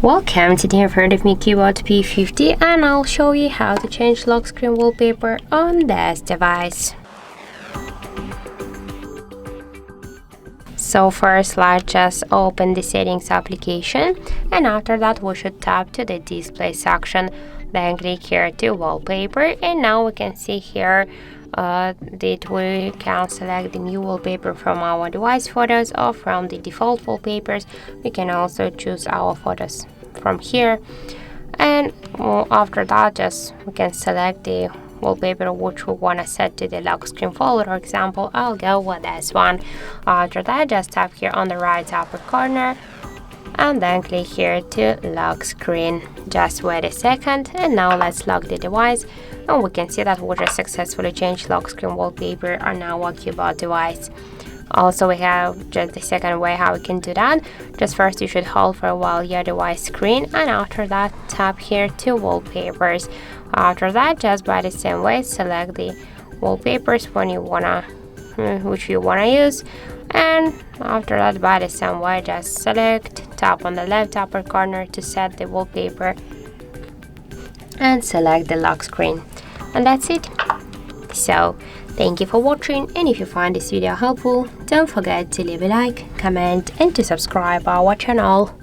Welcome, today I've heard of me CUBOT P50 and I'll show you how to change lock screen wallpaper on this device. So first let's just open the settings application, and after that we should tap to the display section, then click here to wallpaper, and now we can see here that we can select the new wallpaper from our device photos or from the default wallpapers. We can also choose our photos from here, and after that just we can select the wallpaper which we want to set to the lock screen folder. For example, I'll go with this one. After that just tap here on the right upper corner and then click here to lock screen. Just wait a second, and now let's lock the device, and we can see that we just successfully changed lock screen wallpaper on our CUBOT device. Also, we have just the second way how we can do that. Just first you should hold for a while your device screen, and after that tap here to wallpapers. After that, just by the same way select the wallpapers which you wanna use, and after that by the same way just select, tap on the left upper corner to set the wallpaper and select the lock screen, and that's it. So thank you for watching, and if you find this video helpful, don't forget to leave a like, comment and to subscribe our channel.